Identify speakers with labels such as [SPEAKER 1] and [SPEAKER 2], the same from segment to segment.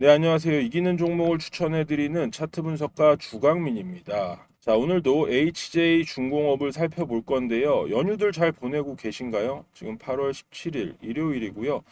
[SPEAKER 1] 네, 안녕하세요. 이기는 종목을 추천해드리는 차트 분석가 주강민입니다. 자, 오늘도 HJ 중공업을 살펴볼 건데요. 연휴들 잘 보내고 계신가요? 지금 8월 17일 일요일이고요.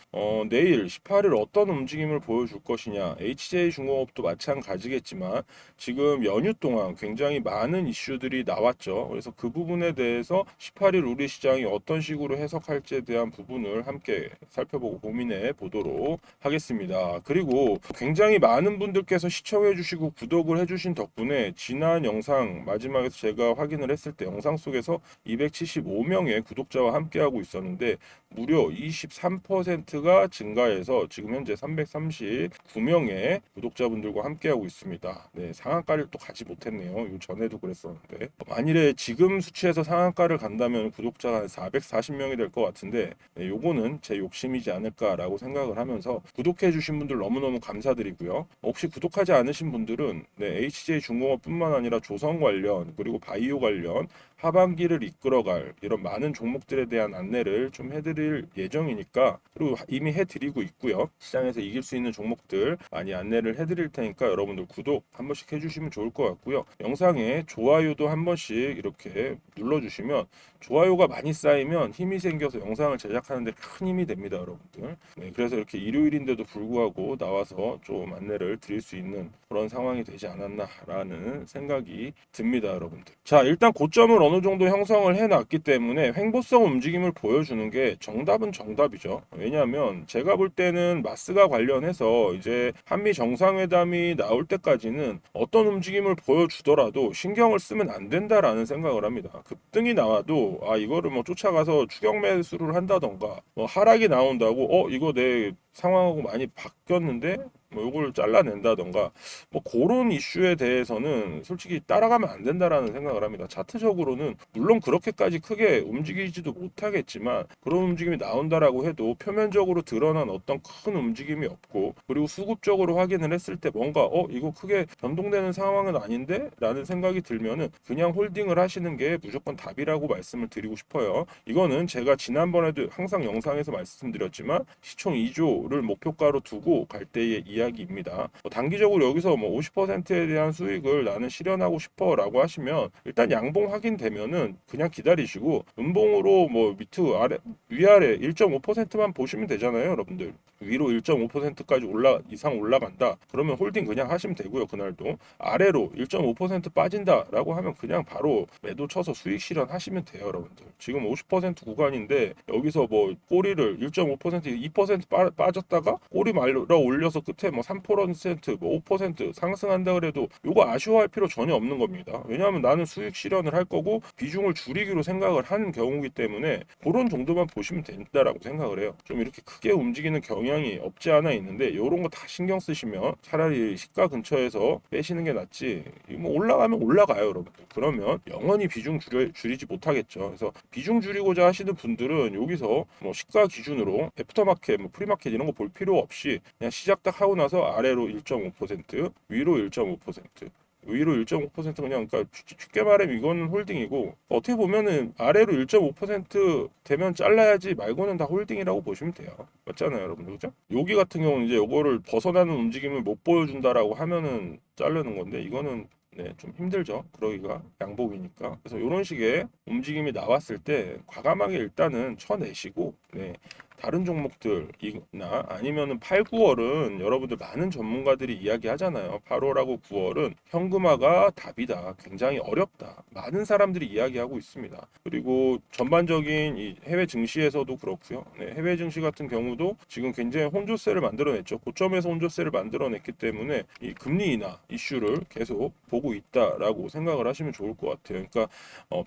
[SPEAKER 1] 내일 18일 어떤 움직임을 보여줄 것이냐. HJ 중공업도 마찬가지겠지만 지금 연휴 동안 굉장히 많은 이슈들이 나왔죠. 그래서 그 부분에 대해서 18일 우리 시장이 어떤 식으로 해석할지에 대한 부분을 함께 살펴보고 고민해 보도록 하겠습니다. 그리고 굉장히 많은 분들께서 시청해 주시고 구독을 해 주신 덕분에 지난 영상 마지막에서 제가 확인을 했을 때 영상 속에서 275명의 구독자와 함께하고 있었는데 무려 23%가 증가해서 지금 현재 339명의 구독자분들과 함께하고 있습니다. 네, 상한가를 또 가지 못했네요. 요 전에도 그랬었는데 만일에 지금 수치에서 상한가를 간다면 구독자가 한 440명이 될 것 같은데 네, 요거는 제 욕심이지 않을까라고 생각을 하면서 구독해 주신 분들 너무너무 감사드리고요. 혹시 구독하지 않으신 분들은 네, HJ 중공업뿐만 아니라 조선 관련 그리고 바이오 관련 하반기를 이끌어갈 이런 많은 종목들에 대한 안내를 좀 해드릴 예정이니까 그리고 이미 해드리고 있고요. 시장에서 이길 수 있는 종목들 많이 안내를 해드릴 테니까 여러분들 구독 한 번씩 해주시면 좋을 것 같고요. 영상에 좋아요도 한 번씩 이렇게 눌러주시면 좋아요가 많이 쌓이면 힘이 생겨서 영상을 제작하는데 큰 힘이 됩니다, 여러분들. 네, 그래서 이렇게 일요일인데도 불구하고 나와서 좀 안내를 드릴 수 있는 그런 상황이 되지 않았나라는 생각이 듭니다, 여러분들. 자, 일단 고점을 어느 정도 형성을 해놨기 때문에 횡보성 움직임을 보여주는 게 정답은 정답이죠. 왜냐하면 제가 볼 때는 마스가 관련해서 이제 한미 정상회담이 나올 때까지는 어떤 움직임을 보여주더라도 신경을 쓰면 안 된다라는 생각을 합니다. 급등이 나와도 이거를 뭐 쫓아가서 추격 매수를 한다던가 뭐 하락이 나온다고 이거 내 상황하고 많이 바뀌었는데 뭐 요걸 잘라낸다던가 뭐 그런 이슈에 대해서는 솔직히 따라가면 안 된다라는 생각을 합니다. 차트적으로는 물론 그렇게까지 크게 움직이지도 못하겠지만 그런 움직임이 나온다라고 해도 표면적으로 드러난 어떤 큰 움직임이 없고 그리고 수급적으로 확인을 했을 때 뭔가 이거 크게 변동되는 상황은 아닌데 라는 생각이 들면은 그냥 홀딩을 하시는 게 무조건 답이라고 말씀을 드리고 싶어요. 이거는 제가 지난번에도 항상 영상에서 말씀드렸지만 시총 2조를 목표가로 두고 갈 때의 이야기입니다. 단기적으로 여기서 뭐 50%에 대한 수익을 나는 실현하고 싶어라고 하시면 일단 양봉 확인되면은 그냥 기다리시고 음봉으로 뭐 밑으로 아래 위아래 1.5%만 보시면 되잖아요, 여러분들. 위로 1.5%까지 이상 올라간다. 그러면 홀딩 그냥 하시면 되고요. 그날도 아래로 1.5% 빠진다라고 하면 그냥 바로 매도 쳐서 수익 실현하시면 돼요, 여러분들. 지금 50% 구간인데 여기서 뭐 꼬리를 1.5% 2% 빠졌다가 꼬리 말려 올려서 끝에 뭐 3%, 뭐 5% 상승한다 그래도 요거 아쉬워할 필요 전혀 없는 겁니다. 왜냐하면 나는 수익 실현을 할 거고 비중을 줄이기로 생각을 한 경우이기 때문에 그런 정도만 보시면 된다라고 생각을 해요. 좀 이렇게 크게 움직이는 경향이 없지 않아 있는데 요런 거 다 신경 쓰시면 차라리 시가 근처에서 빼시는 게 낫지. 뭐 올라가면 올라가요, 여러분들. 그러면 영원히 비중 줄이지 못하겠죠. 그래서 비중 줄이고자 하시는 분들은 여기서 뭐 시가 기준으로 애프터마켓, 뭐 프리마켓 이런 거 볼 필요 없이 그냥 시작 딱 하고 나서 아래로 1.5%, 위로 1.5%. 위로 1.5% 그냥 그러니까 쉽게 말하면 이거는 홀딩이고 어떻게 보면은 아래로 1.5% 되면 잘라야지 말고는 다 홀딩이라고 보시면 돼요. 맞잖아요, 여러분들. 그죠? 여기 같은 경우는 이제 요거를 벗어나는 움직임을 못 보여준다라고 하면은 자르는 건데 이거는 네, 좀 힘들죠. 그러기가 양복이니까. 그래서 이런 식의 움직임이 나왔을 때 과감하게 일단은 쳐내시고 네, 다른 종목들이나 아니면은 8, 9월은 여러분들 많은 전문가들이 이야기하잖아요. 8월하고 9월은 현금화가 답이다. 굉장히 어렵다. 많은 사람들이 이야기하고 있습니다. 그리고 전반적인 이 해외 증시에서도 그렇고요. 네, 해외 증시 같은 경우도 지금 굉장히 혼조세를 만들어냈죠. 고점에서 혼조세를 만들어냈기 때문에 이 금리 인하 이슈를 계속 보고 있다라고 생각을 하시면 좋을 것 같아요. 그러니까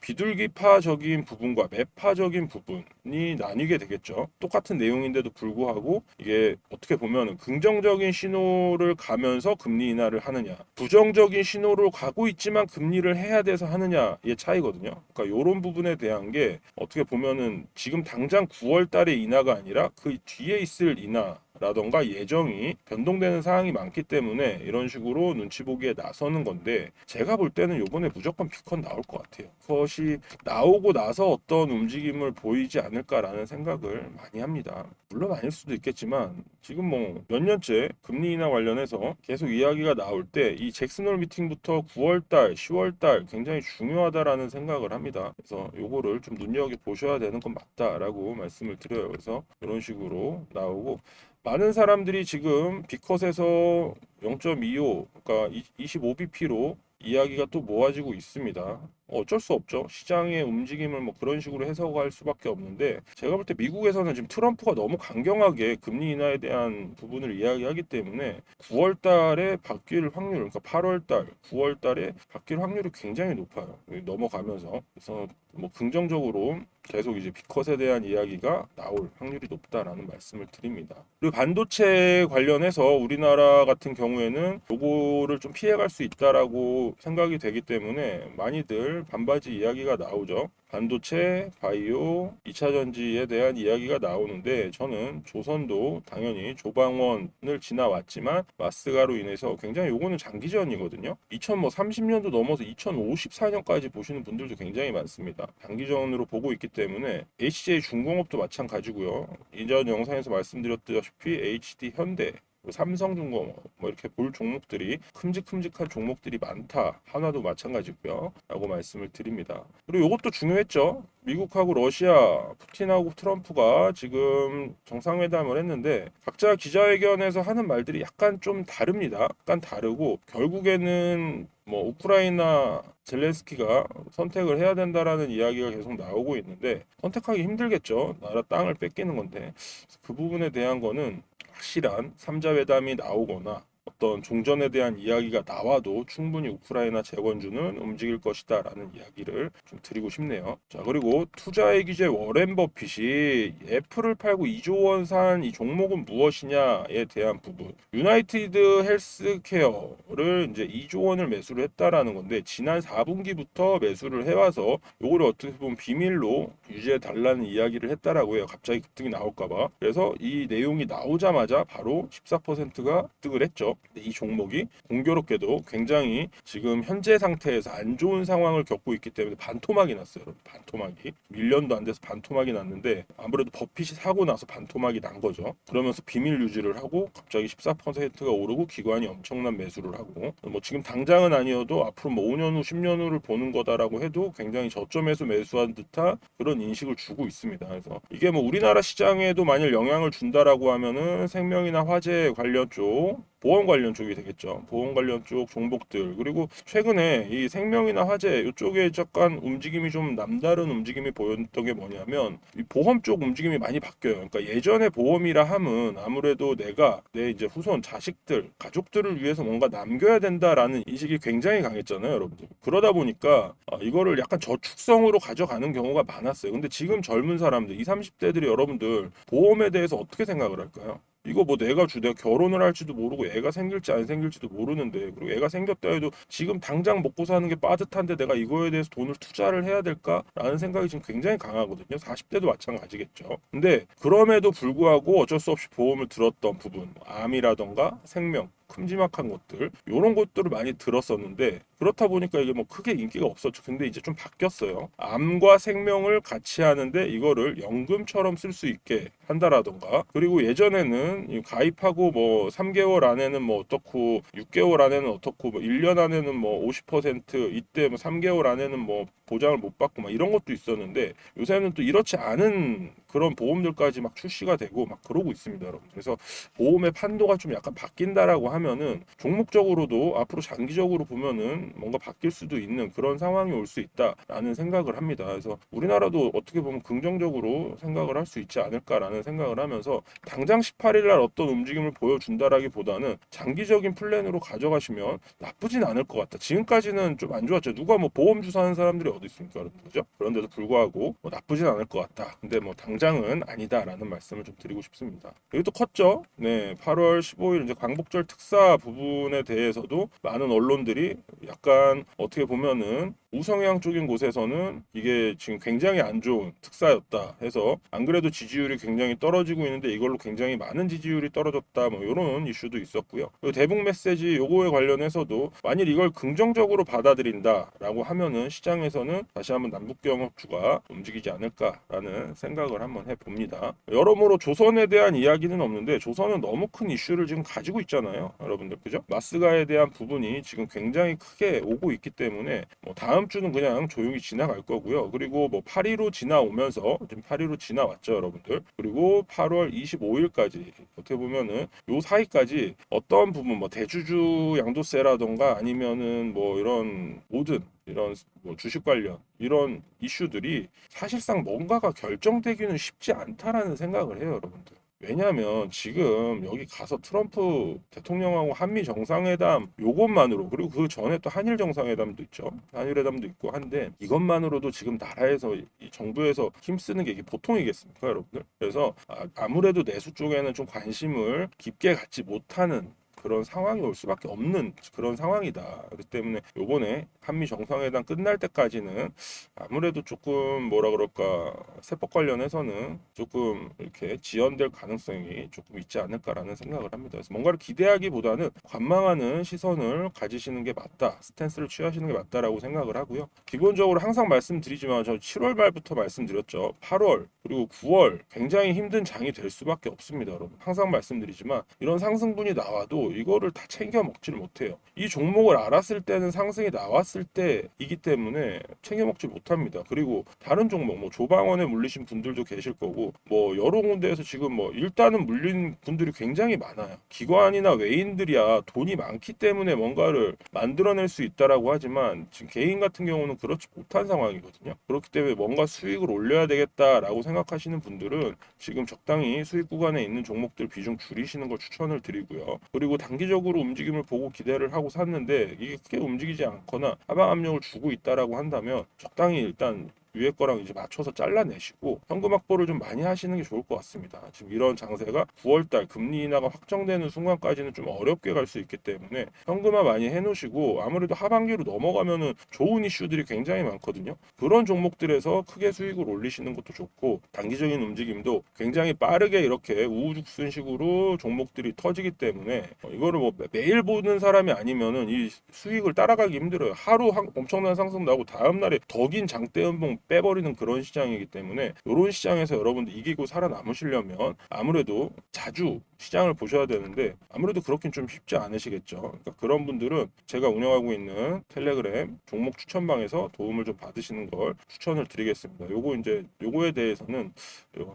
[SPEAKER 1] 비둘기파적인 부분과 매파적인 부분이 나뉘게 되겠죠. 똑같은 내용인데도 불구하고 이게 어떻게 보면 긍정적인 신호를 가면서 금리 인하를 하느냐, 부정적인 신호를 가고 있지만 금리를 해야 돼서 하느냐의 차이거든요. 그러니까 이런 부분에 대한 게 어떻게 보면은 지금 당장 9월 달에 인하가 아니라 그 뒤에 있을 인하 라던가 예정이 변동되는 사항이 많기 때문에 이런 식으로 눈치 보기에 나서는 건데, 제가 볼 때는 요번에 무조건 피컷 나올 것 같아요. 피컷이 나오고 나서 어떤 움직임을 보이지 않을까라는 생각을 많이 합니다. 물론 아닐 수도 있겠지만 지금 뭐 몇 년째 금리 인하 관련해서 계속 이야기가 나올 때 이 잭슨홀 미팅부터 9월달, 10월달 굉장히 중요하다라는 생각을 합니다. 그래서 요거를 좀 눈여겨 보셔야 되는 건 맞다라고 말씀을 드려요. 그래서 이런 식으로 나오고, 많은 사람들이 지금 비컷에서 0.25, 그러니까 25bp로 이야기가 또 모아지고 있습니다. 어쩔 수 없죠. 시장의 움직임을 뭐 그런 식으로 해석할 수밖에 없는데, 제가 볼 때 미국에서는 지금 트럼프가 너무 강경하게 금리 인하에 대한 부분을 이야기하기 때문에 9월 달에 바뀔 확률, 그러니까 8월 달, 9월 달에 바뀔 확률이 굉장히 높아요. 넘어가면서. 그래서 뭐 긍정적으로 계속 이제 비컷에 대한 이야기가 나올 확률이 높다라는 말씀을 드립니다. 그리고 반도체 관련해서 우리나라 같은 경우에는 요거를 좀 피해갈 수 있다라고 생각이 되기 때문에 많이들 반바지 이야기가 나오죠. 반도체, 바이오, 2차 전지에 대한 이야기가 나오는데, 저는 조선도 당연히 조방원을 지나왔지만 마스가로 인해서 굉장히 요거는 장기전이거든요. 2030년도 넘어서 2054년까지 보시는 분들도 굉장히 많습니다. 장기전으로 보고 있기 때문에 HJ 중공업도 마찬가지고요. 이전 영상에서 말씀드렸다시피 HD 현대, 삼성중공업 뭐 이렇게 볼 종목들이 큼직큼직한 종목들이 많다. 하나도 마찬가지고요. 라고 말씀을 드립니다. 그리고 이것도 중요했죠. 미국하고 러시아, 푸틴하고 트럼프가 지금 정상회담을 했는데 각자 기자회견에서 하는 말들이 약간 좀 다릅니다. 약간 다르고, 결국에는 뭐 우크라이나 젤렌스키가 선택을 해야 된다라는 이야기가 계속 나오고 있는데, 선택하기 힘들겠죠. 나라 땅을 뺏기는 건데, 그 부분에 대한 거는 확실한 3자 회담이 나오거나 어떤 종전에 대한 이야기가 나와도 충분히 우크라이나 재건주는 움직일 것이다라는 이야기를 좀 드리고 싶네요. 자, 그리고 투자의 기재 워렌 버핏이 애플을 팔고 2조 원 산 이 종목은 무엇이냐에 대한 부분. 유나이티드 헬스케어를 이제 2조 원을 매수를 했다라는 건데, 지난 4분기부터 매수를 해와서 요거를 어떻게 보면 비밀로 유지해 달라는 이야기를 했다라고 해요. 갑자기 급등이 나올까봐. 그래서 이 내용이 나오자마자 바로 14%가 급등을 했죠. 근데 이 종목이 공교롭게도 굉장히 지금 현재 상태에서 안 좋은 상황을 겪고 있기 때문에 반토막이 났어요. 여러분. 반토막이 1년도 안 돼서 반토막이 났는데, 아무래도 버핏이 사고 나서 반토막이 난 거죠. 그러면서 비밀 유지를 하고 갑자기 14%가 오르고 기관이 엄청난 매수를 하고, 뭐 지금 당장은 아니어도 앞으로 뭐 5년 후 10년 후를 보는 거다라고 해도 굉장히 저점에서 매수한 듯한 그런 인식을 주고 있습니다. 그래서 이게 뭐 우리나라 시장에도 만일 영향을 준다라고 하면은 생명이나 화재 관련 쪽, 보험 관련 쪽이 되겠죠. 보험 관련 쪽 종목들, 그리고 최근에 이 생명이나 화재 이쪽에 약간 움직임이 좀 남다른 움직임이 보였던 게 뭐냐면, 이 보험 쪽 움직임이 많이 바뀌어요. 그러니까 예전에 보험이라 함은 아무래도 내가 내 이제 후손, 자식들, 가족들을 위해서 뭔가 남겨야 된다라는 인식이 굉장히 강했잖아요, 여러분들. 그러다 보니까 이거를 약간 저축성으로 가져가는 경우가 많았어요. 근데 지금 젊은 사람들, 20, 30대들이 여러분들 보험에 대해서 어떻게 생각을 할까요? 이거 뭐 내가 결혼을 할지도 모르고 애가 생길지 안 생길지도 모르는데, 그리고 애가 생겼다 해도 지금 당장 먹고 사는 게 빠듯한데 내가 이거에 대해서 돈을 투자를 해야 될까라는 생각이 지금 굉장히 강하거든요. 40대도 마찬가지겠죠. 근데 그럼에도 불구하고 어쩔 수 없이 보험을 들었던 부분, 암이라던가 생명, 큼지막한 것들, 이런 것들을 많이 들었었는데, 그렇다 보니까 이게 뭐 크게 인기가 없었죠. 근데 이제 좀 바뀌었어요. 암과 생명을 같이 하는데 이거를 연금처럼 쓸 수 있게 한다라던가, 그리고 예전에는 가입하고 뭐 3개월 안에는 뭐 어떻고, 6개월 안에는 어떻고, 뭐 1년 안에는 뭐 50%, 이때 뭐 3개월 안에는 뭐 보장을 못 받고 막 이런 것도 있었는데, 요새는 또 이렇지 않은 그런 보험들까지 막 출시가 되고 막 그러고 있습니다, 여러분. 그래서 보험의 판도가 좀 약간 바뀐다라고 하면은 종목적으로도 앞으로 장기적으로 보면은 뭔가 바뀔 수도 있는 그런 상황이 올 수 있다라는 생각을 합니다. 그래서 우리나라도 어떻게 보면 긍정적으로 생각을 할 수 있지 않을까라는 생각을 하면서, 당장 18일 날 어떤 움직임을 보여준다라기보다는 장기적인 플랜으로 가져가시면 나쁘진 않을 것 같다. 지금까지는 좀 안 좋았죠. 누가 뭐 보험 주사하는 사람들이 어디 있습니까, 여러분? 그죠? 그런데도 불구하고 뭐 나쁘진 않을 것 같다. 근데 뭐 당장은 아니다라는 말씀을 좀 드리고 싶습니다. 여기도 컸죠. 네, 8월 15일 이제 광복절 특사 부분에 대해서도 많은 언론들이 약간 어떻게 보면은 우성향 쪽인 곳에서는 이게 지금 굉장히 안 좋은 특사였다 해서 안 그래도 지지율이 굉장히 떨어지고 있는데 이걸로 굉장히 많은 지지율이 떨어졌다 뭐 이런 이슈도 있었고요. 그리고 대북 메시지 요거에 관련해서도 만일 이걸 긍정적으로 받아들인다라고 하면은 시장에서는 다시 한번 남북 경협주가 움직이지 않을까라는 생각을 한번 해봅니다. 여러모로 조선에 대한 이야기는 없는데 조선은 너무 큰 이슈를 지금 가지고 있잖아요, 여러분들. 그죠? 마스가에 대한 부분이 지금 굉장히 크게 오고 있기 때문에 뭐 다음 주는 그냥 조용히 지나갈 거고요. 그리고 뭐 8.15 지나오면서 지금 8.15 지나왔죠, 여러분들. 그리고 8월 25일까지 어떻게 보면은 요 사이까지 어떤 부분 뭐 대주주 양도세라던가 아니면은 뭐 이런 모든 이런 뭐 주식 관련 이런 이슈들이 사실상 뭔가가 결정되기는 쉽지 않다라는 생각을 해요, 여러분들. 왜냐하면 지금 여기 가서 트럼프 대통령하고 한미 정상회담 요것만으로, 그리고 그 전에 또 한일 정상회담도 있죠. 한일회담도 있고 한데 이것만으로도 지금 나라에서 이 정부에서 힘쓰는 게 이게 보통이겠습니까, 여러분들? 그래서 아무래도 내수 쪽에는 좀 관심을 깊게 갖지 못하는 그런 상황이 올 수밖에 없는 그런 상황이다. 그렇기 때문에 요번에 한미 정상회담 끝날 때까지는 아무래도 조금 뭐라 그럴까, 세법 관련해서는 조금 이렇게 지연될 가능성이 조금 있지 않을까라는 생각을 합니다. 그래서 뭔가를 기대하기보다는 관망하는 시선을 가지시는 게 맞다, 스탠스를 취하시는 게 맞다라고 생각을 하고요. 기본적으로 항상 말씀드리지만 저 7월 말부터 말씀드렸죠. 8월 그리고 9월 굉장히 힘든 장이 될 수밖에 없습니다, 여러분. 항상 말씀드리지만 이런 상승분이 나와도 이거를 다 챙겨 먹지를 못해요. 이 종목을 알았을 때는 상승이 나왔을 때이기 때문에 챙겨 먹지 못합니다. 그리고 다른 종목 뭐 조방원에 물리신 분들도 계실 거고 뭐 여러 군데에서 지금 뭐 일단은 물린 분들이 굉장히 많아요. 기관이나 외인들이야 돈이 많기 때문에 뭔가를 만들어낼 수 있다라고 하지만 지금 개인 같은 경우는 그렇지 못한 상황이거든요. 그렇기 때문에 뭔가 수익을 올려야 되겠다라고 생각하시는 분들은 지금 적당히 수익 구간에 있는 종목들 비중 줄이시는 걸 추천을 드리고요. 그리고 단기적으로 움직임을 보고 기대를 하고 샀는데 이게 크게 움직이지 않거나 하방 압력을 주고 있다라고 한다면 적당히 일단 위에 거랑 이제 맞춰서 잘라내시고 현금 확보를 좀 많이 하시는 게 좋을 것 같습니다. 지금 이런 장세가 9월달 금리 인하가 확정되는 순간까지는 좀 어렵게 갈 수 있기 때문에 현금화 많이 해놓으시고 아무래도 하반기로 넘어가면은 좋은 이슈들이 굉장히 많거든요. 그런 종목들에서 크게 수익을 올리시는 것도 좋고 단기적인 움직임도 굉장히 빠르게 이렇게 우후죽순식으로 종목들이 터지기 때문에 이거를 뭐 매일 보는 사람이 아니면은 이 수익을 따라가기 힘들어요. 하루 엄청난 상승 나고 다음 날에 더 긴 장대 연봉 빼버리는 그런 시장이기 때문에 이런 시장에서 여러분들 이기고 살아남으시려면 아무래도 자주 시장을 보셔야 되는데 아무래도 그렇긴 좀 쉽지 않으시겠죠. 그러니까 그런 분들은 제가 운영하고 있는 텔레그램 종목 추천방에서 도움을 좀 받으시는 걸 추천을 드리겠습니다. 요거 이제 요거에 대해서는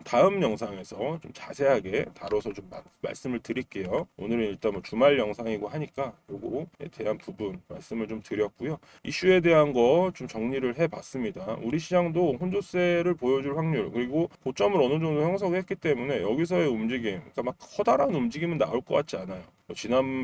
[SPEAKER 1] 다음 영상에서 좀 자세하게 다뤄서 좀 말씀을 드릴게요. 오늘은 일단 뭐 주말 영상이고 하니까 요거에 대한 부분 말씀을 좀 드렸고요. 이슈에 대한 거 좀 정리를 해봤습니다. 우리 시장도 혼조세를 보여줄 확률 그리고 고점을 어느 정도 형성했기 때문에 여기서의 움직임, 그러니까 막 커다란 움직임은 나올 것 같지 않아요.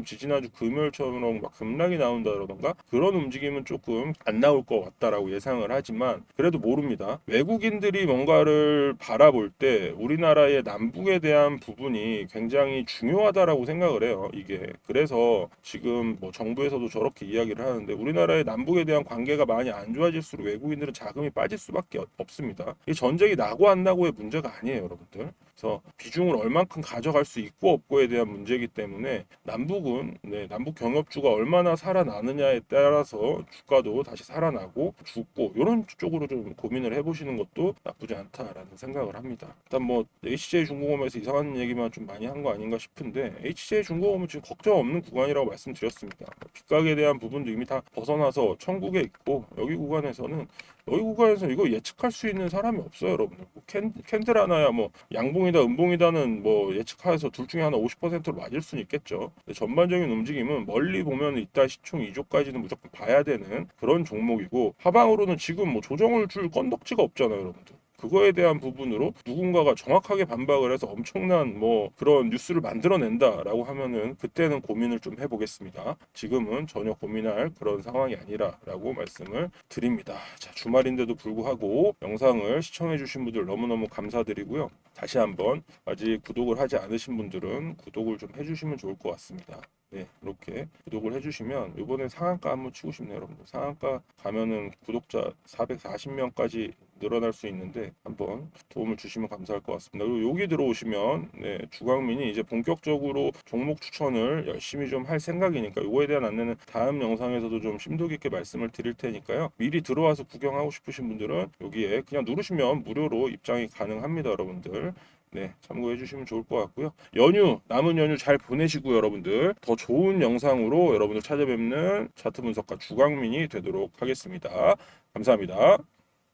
[SPEAKER 1] 지지난주 금요일처럼 막 급락이 나온다던가 그런 움직임은 조금 안 나올 것 같다라고 예상을 하지만 그래도 모릅니다. 외국인들이 뭔가를 바라볼 때 우리나라의 남북에 대한 부분이 굉장히 중요하다라고 생각을 해요. 이게 그래서 지금 뭐 정부에서도 저렇게 이야기를 하는데 우리나라의 남북에 대한 관계가 많이 안 좋아질수록 외국인들은 자금이 빠질 수밖에 없습니다. 이 전쟁이 나고 안 나고의 문제가 아니에요, 여러분들. 그래서 비중을 얼만큼 가져갈 수 있고 없고에 대한 문제이기 때문에 남북은 남북 경협주가 얼마나 살아나느냐에 따라서 주가도 다시 살아나고 죽고 이런 쪽으로 좀 고민을 해보시는 것도 나쁘지 않다라는 생각을 합니다. 일단 뭐 HJ중공업에서 이상한 얘기만 좀 많이 한 거 아닌가 싶은데 HJ중공업은 지금 걱정 없는 구간이라고 말씀드렸습니다. 빗각에 대한 부분도 이미 다 벗어나서 천국에 있고 여기 구간에서 이거 예측할 수 있는 사람이 없어요, 여러분들. 뭐 캔들 하나야 뭐 양봉이다 음봉이다는 뭐 예측해서 둘 중에 하나 50%로 맞을 수는 있겠죠. 근데 전반적인 움직임은 멀리 보면 이따 시총 2조까지는 무조건 봐야 되는 그런 종목이고 하방으로는 지금 뭐 조정을 줄 건덕지가 없잖아요, 여러분들. 그거에 대한 부분으로 누군가가 정확하게 반박을 해서 엄청난 뭐 그런 뉴스를 만들어낸다라고 하면은 그때는 고민을 좀 해보겠습니다. 지금은 전혀 고민할 그런 상황이 아니라라고 말씀을 드립니다. 자, 주말인데도 불구하고 영상을 시청해주신 분들 너무너무 감사드리고요. 다시 한번 아직 구독을 하지 않으신 분들은 구독을 좀 해주시면 좋을 것 같습니다. 네, 이렇게 구독을 해주시면 이번에 상한가 한번 치고 싶네요, 여러분들. 상한가 가면은 구독자 440명까지 늘어날 수 있는데 한번 도움을 주시면 감사할 것 같습니다. 그리고 여기 들어오시면 네, 주광민이 이제 본격적으로 종목 추천을 열심히 좀 할 생각이니까 이거에 대한 안내는 다음 영상에서도 좀 심도 깊게 말씀을 드릴 테니까요. 미리 들어와서 구경하고 싶으신 분들은 여기에 그냥 누르시면 무료로 입장이 가능합니다, 여러분들. 네, 참고해 주시면 좋을 것 같고요. 남은 연휴 잘 보내시고 여러분들 더 좋은 영상으로 여러분들 찾아뵙는 차트 분석가 주광민이 되도록 하겠습니다. 감사합니다.